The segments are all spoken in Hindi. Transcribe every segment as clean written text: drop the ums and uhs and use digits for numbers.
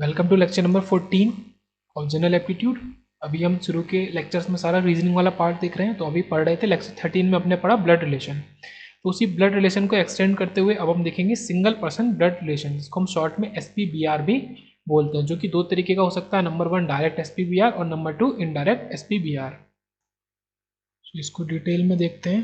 Welcome to lecture number 14 of general aptitude. अभी हम शुरू के लेक्चर्स में सारा रीजनिंग वाला पार्ट देख रहे हैं। तो अभी पढ़ रहे थे लेक्चर 13 में अपने पढ़ा ब्लड रिलेशन। तो उसी ब्लड रिलेशन को एक्सटेंड करते हुए अब हम देखेंगे सिंगल पर्सन ब्लड रिलेशन, जिसको हम शॉर्ट में SPBR भी बोलते हैं, जो कि दो तरीके का हो सकता है। नंबर 1 डायरेक्ट SPBR और नंबर 2 इनडायरेक्ट SPBR। इसको डिटेल में देखते हैं।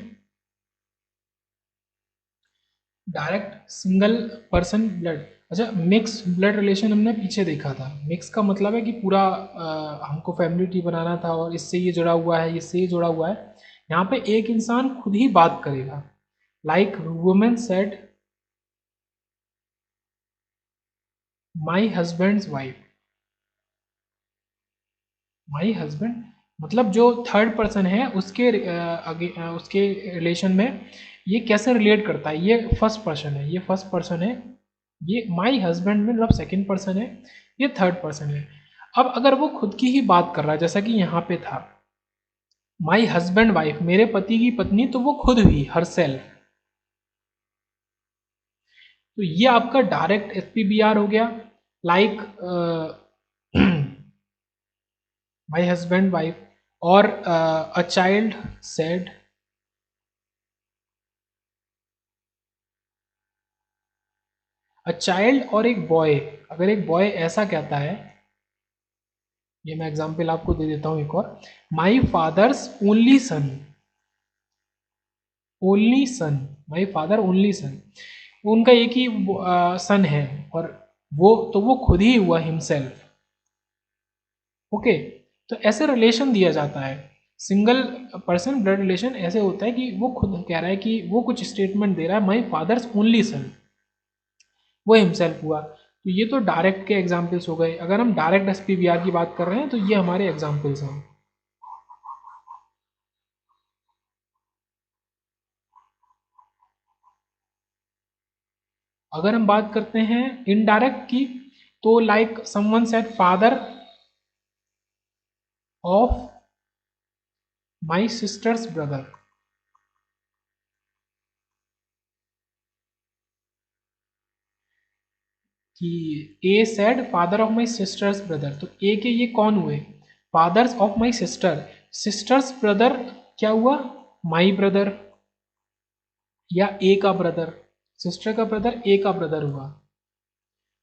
डायरेक्ट सिंगल पर्सन ब्लड, अच्छा मिक्स ब्लड रिलेशन हमने पीछे देखा था। मिक्स का मतलब है कि पूरा हमको फैमिली ट्री बनाना था और इससे ये जुड़ा हुआ है, इससे ये जुड़ा हुआ है। यहाँ पे एक इंसान खुद ही बात करेगा, like women said my husband's wife. My husband मतलब जो थर्ड पर्सन है उसके उसके रिलेशन में ये कैसे रिलेट करता है। ये फर्स्ट पर्सन है, ये फर्स्ट पर्सन है। ये माई हस्बैंड में मतलब सेकंड पर्सन है, ये थर्ड पर्सन है। अब अगर वो खुद की ही बात कर रहा है, जैसा कि यहाँ पे था माई हस्बैंड वाइफ, मेरे पति की पत्नी, तो वो खुद हुई हरसेल्फ। तो ये आपका डायरेक्ट SPBR हो गया, लाइक माई हस्बैंड वाइफ। और a child said, a child और एक बॉय, अगर एक बॉय ऐसा कहता है, ये मैं एग्जांपल आपको दे देता हूं एक और। My father's only son, only son, my father only son, उनका एक ही सन है और वो तो वो खुद ही हुआ हिमसेल्फ। ओके, तो ऐसे रिलेशन दिया जाता है। सिंगल पर्सन ब्लड रिलेशन ऐसे होता है कि वो खुद कह रहा है कि वो कुछ स्टेटमेंट दे रहा है, माई फादर्स ओनली सन, वो हिमसेल्फ हुआ। तो ये तो डायरेक्ट के एग्जाम्पल्स हो गए। अगर हम डायरेक्ट SPBR की बात कर रहे हैं तो ये हमारे एग्जाम्पल्स हैं। अगर हम बात करते हैं इनडायरेक्ट की, तो like someone said father of my sister's brother, कि A said father of my sister's brother. तो ए के ये कौन हुए? Fathers of my sister, sister's brother क्या हुआ? माई ब्रदर या ए का ब्रदर, सिस्टर का ब्रदर ए का ब्रदर हुआ।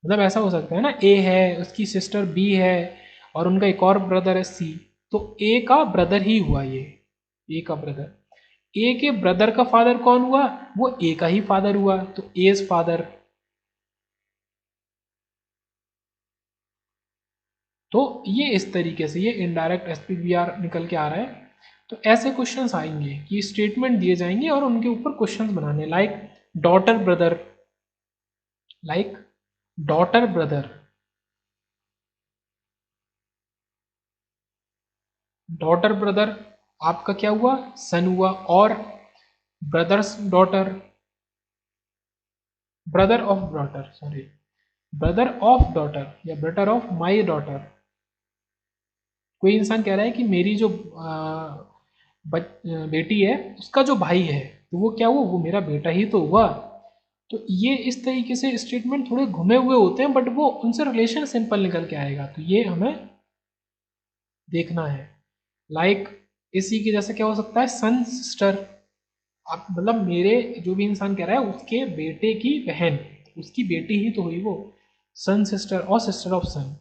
मतलब ऐसा हो सकता है ना, ए है, उसकी सिस्टर बी है और उनका एक और ब्रदर है सी, तो ए का ब्रदर ही हुआ ये, ए का ब्रदर। ए के ब्रदर का फादर कौन हुआ? वो ए का ही फादर हुआ, तो एज फादर। तो ये इस तरीके से ये इनडायरेक्ट SPBR निकल के आ रहा है। तो ऐसे क्वेश्चंस आएंगे कि स्टेटमेंट दिए जाएंगे और उनके ऊपर क्वेश्चंस बनाने, like daughter brother, like daughter brother, daughter brother आपका क्या हुआ? सन हुआ। और brothers daughter, brother of daughter, sorry, brother of daughter या ब्रदर ऑफ माई डॉटर। कोई इंसान कह रहा है कि मेरी जो बेटी है उसका जो भाई है, तो वो क्या हुआ? वो मेरा बेटा ही तो हुआ। तो ये इस तरीके से स्टेटमेंट थोड़े घुमे हुए होते हैं, बट वो उनसे रिलेशन सिंपल निकल के आएगा। तो ये हमें देखना है। लाइक इसी के जैसे क्या हो सकता है? सन सिस्टर, आप मतलब मेरे जो भी इंसान कह रहा है उसके बेटे की बहन, उसकी बेटी ही तो हुई वो, सन सिस्टर और सिस्टर ऑफ सन।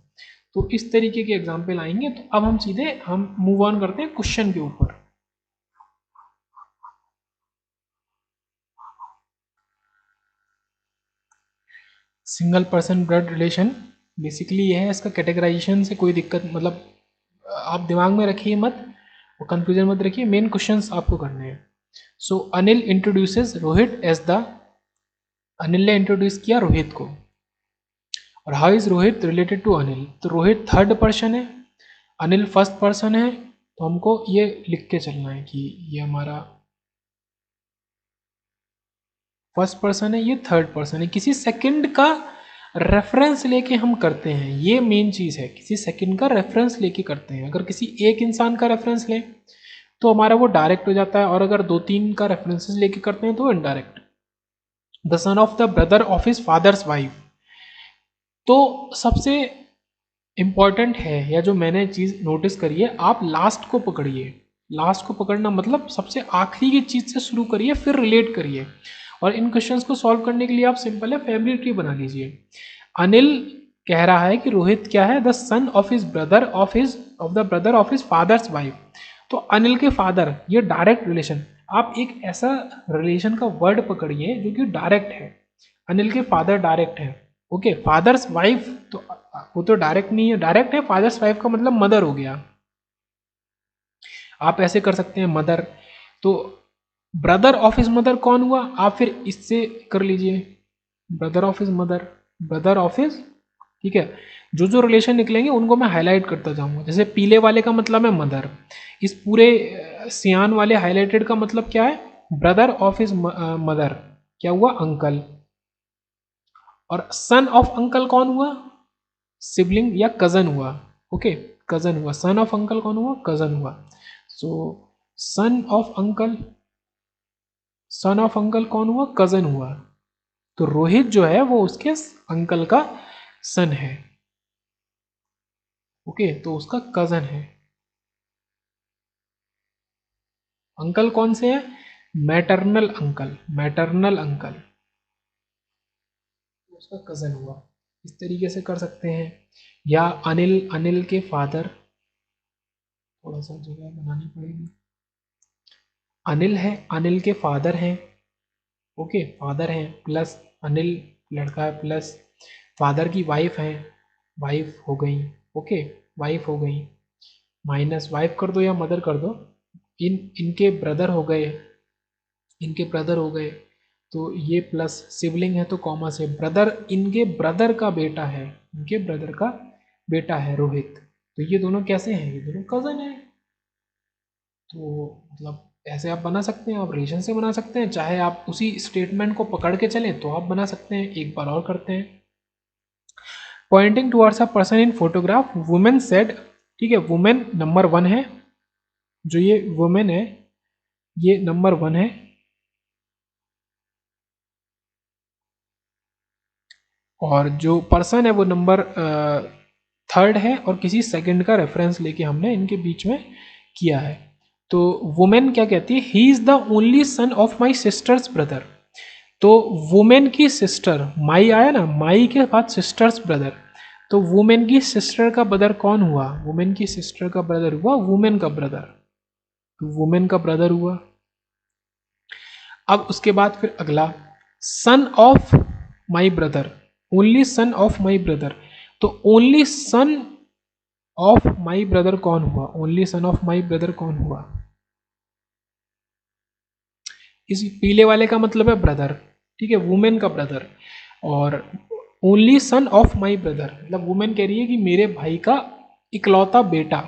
तो इस तरीके के एग्जाम्पल आएंगे। तो अब हम सीधे हम मूव ऑन करते हैं क्वेश्चन के ऊपर। Single person blood relation basically ये है, इसका कैटेगराइजेशन से कोई दिक्कत मतलब आप दिमाग में रखिए मत और कंफ्यूजन मत रखिए, मेन क्वेश्चंस आपको करने हैं। So Anil introduces Rohit as the, Anil ने इंट्रोड्यूस किया रोहित को। और how is Rohit related to Anil? तो रोहित थर्ड पर्सन है, अनिल फर्स्ट पर्सन है। तो हमको ये लिख के चलना है कि ये हमारा फर्स्ट पर्सन है, ये थर्ड पर्सन है। किसी सेकंड का रेफरेंस लेके हम करते हैं, ये मेन चीज़ है, किसी सेकंड का रेफरेंस लेके करते हैं। अगर किसी एक इंसान का रेफरेंस लें तो हमारा वो डायरेक्ट हो जाता है, और अगर दो तीन का रेफरेंसेस लेके करते हैं तो वो indirect. The son of the brother of his father's wife, तो सबसे इम्पॉर्टेंट है, या जो मैंने चीज़ नोटिस करी है, आप लास्ट को पकड़िए। लास्ट को पकड़ना मतलब सबसे आखिरी की चीज़ से शुरू करिए, फिर रिलेट करिए। और इन क्वेश्चंस को सॉल्व करने के लिए आप सिंपल है फैमिली ट्री बना लीजिए। अनिल कह रहा है कि रोहित क्या है, the son of his brother of the brother of his father's wife. तो अनिल के फादर, ये डायरेक्ट रिलेशन। आप एक ऐसा रिलेशन का वर्ड पकड़िए जो कि डायरेक्ट है। अनिल के फादर डायरेक्ट है, ओके। फादर्स वाइफ तो वो तो डायरेक्ट नहीं है, डायरेक्ट है। फादर्स वाइफ का मतलब मदर हो गया। आप ऐसे कर सकते हैं मदर। तो ब्रदर ऑफ हिज मदर कौन हुआ, आप फिर इससे कर लीजिए, brother of his mother, brother of his, ठीक है। जो जो रिलेशन निकलेंगे उनको मैं हाईलाइट करता जाऊंगा। जैसे पीले वाले का मतलब है मदर, इस पूरे सियान वाले हाईलाइटेड का मतलब क्या है, ब्रदर ऑफ हिज मदर, क्या हुआ, अंकल। और सन ऑफ अंकल कौन हुआ, सिबलिंग या कजन हुआ, ओके, कजन हुआ। सन ऑफ अंकल कौन हुआ, कजन हुआ। So son of uncle, son of uncle कौन हुआ, कजन हुआ। तो रोहित जो है वो उसके अंकल का सन है, ओके, तो उसका कजन है। अंकल कौन से हैं, मैटरनल अंकल, मैटरनल अंकल, उसका कजन हुआ। इस तरीके से कर सकते हैं। या अनिल, अनिल के फादर, थोड़ा सा जगह बनानी पड़ेगी। अनिल है, अनिल के फादर हैं, ओके, फादर हैं, प्लस अनिल लड़का है, प्लस फादर की वाइफ है, वाइफ हो गई, ओके, वाइफ हो गई, माइनस वाइफ कर दो या मदर कर दो, इनके ब्रदर हो गए, इनके ब्रदर हो गए। तो ये प्लस सिबलिंग है तो कॉमा से, ब्रदर, इनके ब्रदर का बेटा है, इनके ब्रदर का बेटा है रोहित। तो ये दोनों कैसे हैं, ये दोनों कजन है। तो मतलब ऐसे आप बना सकते हैं, आप रिलेशन से बना सकते हैं, चाहे आप उसी स्टेटमेंट को पकड़ के चलें तो आप बना सकते हैं। एक बार और करते हैं। Pointing towards a person in photograph, women said, ठीक है, वुमेन नंबर 1 है, जो ये वुमेन है ये नंबर 1 है, और जो पर्सन है वो नंबर 3rd है, और किसी सेकंड का रेफरेंस लेके हमने इनके बीच में किया है। तो वुमेन क्या कहती है, he is the only son of my sister's brother. तो वुमेन की सिस्टर, माई आया ना, माई के बाद सिस्टर्स ब्रदर, तो वुमेन की सिस्टर का ब्रदर कौन हुआ, वुमेन की सिस्टर का ब्रदर हुआ वुमेन का ब्रदर, तो वुमेन का ब्रदर हुआ। अब उसके बाद फिर अगला, son of my brother, only son of my brother, तो only son of my brother कौन हुआ, only son of my brother कौन हुआ, इस पीले वाले का मतलब है ब्रदर, ठीक है, वुमेन का ब्रदर। और only son of my brother मतलब वुमेन कह रही है कि मेरे भाई का इकलौता बेटा,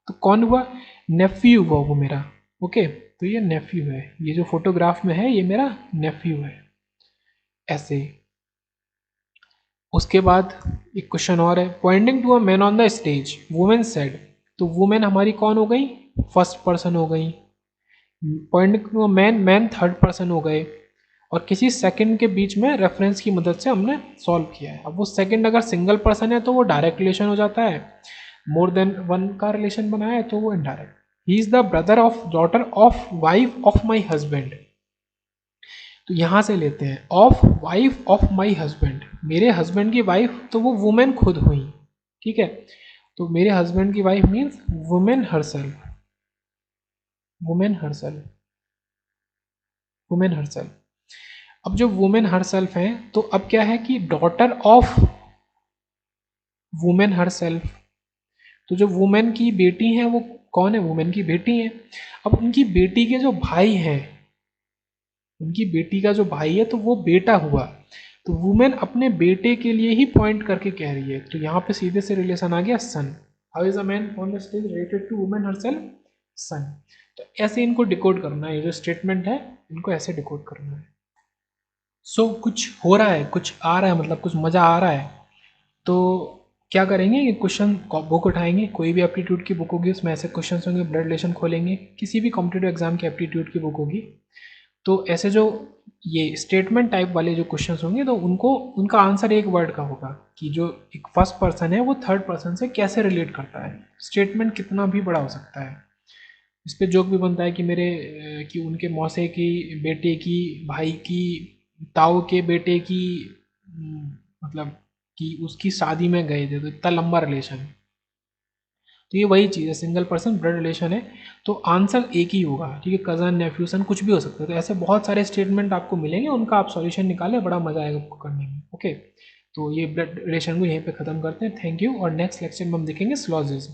तो कौन हुआ, नेफ्यू हुआ वो मेरा, ओके। तो ये नेफ्यू है, ये जो फोटोग्राफ में है ये मेरा नेफ्यू है, ऐसे। उसके बाद एक क्वेश्चन और है, pointing to a man on the stage, women said, तो वुमेन हमारी कौन हो गई, फर्स्ट पर्सन हो गई। Pointing to a man, man third person हो गए। और किसी सेकंड के बीच में रेफरेंस की मदद से हमने सॉल्व किया है। अब वो सेकंड अगर सिंगल पर्सन है तो वो डायरेक्ट रिलेशन हो जाता है, मोर देन वन का रिलेशन बनाया है तो वो indirect. He is the brother of daughter of wife of my husband, तो यहां से लेते हैं, of wife of my husband, मेरे हस्बैंड की वाइफ तो वो वुमेन खुद हुई, ठीक है। तो मेरे हस्बैंड की wife means women herself, women herself, women herself. अब जो वुमेन हरसेल्फ है तो अब क्या है कि डॉटर ऑफ वुमेन हरसेल्फ, तो जो वुमेन की बेटी है वो कौन है, वुमेन की बेटी है। अब उनकी बेटी के जो भाई हैं, उनकी बेटी का जो भाई है तो वो बेटा हुआ, तो वुमेन अपने बेटे के लिए ही पॉइंट करके कह रही है, तो यहाँ पे सीधे से रिलेशन आ गया son. How is a man on the stage related to woman herself, son. तो ऐसे इनको डिकोड करना है, ये जो स्टेटमेंट है इनको ऐसे डिकोड करना है। सो कुछ हो रहा है, कुछ आ रहा है, मतलब कुछ मज़ा आ रहा है। तो क्या करेंगे, ये क्वेश्चन बुक उठाएंगे, कोई भी एप्टीट्यूड की बुक होगी उसमें ऐसे क्वेश्चन होंगे, ब्लड रिलेशन खोलेंगे, किसी भी कॉम्पिटेटिव एग्जाम की एप्टीट्यूड की बुक होगी, तो ऐसे जो ये स्टेटमेंट टाइप वाले जो क्वेश्चंस होंगे तो उनका आंसर एक वर्ड का होगा कि जो एक फर्स्ट पर्सन है वो थर्ड पर्सन से कैसे रिलेट करता है। स्टेटमेंट कितना भी बड़ा हो सकता है। इस पे जोक भी बनता है कि कि उनके मौसे की बेटे की भाई की ताऊ के बेटे की मतलब कि उसकी शादी में गए थे, तो इतना लंबा रिलेशन है। तो ये वही चीज़ है, सिंगल पर्सन ब्लड रिलेशन है तो आंसर एक ही होगा, ठीक है। कज़न, नेफ्यू, सन कुछ भी हो सकता है। तो ऐसे बहुत सारे स्टेटमेंट आपको मिलेंगे, उनका आप सॉल्यूशन निकालें, बड़ा मजा आएगा आपको करने में। ओके, तो ये ब्लड रिलेशन को यहीं पे ख़त्म करते हैं। थैंक यू, और नेक्स्ट लेक्चर में हम देखेंगे स्लॉजेस।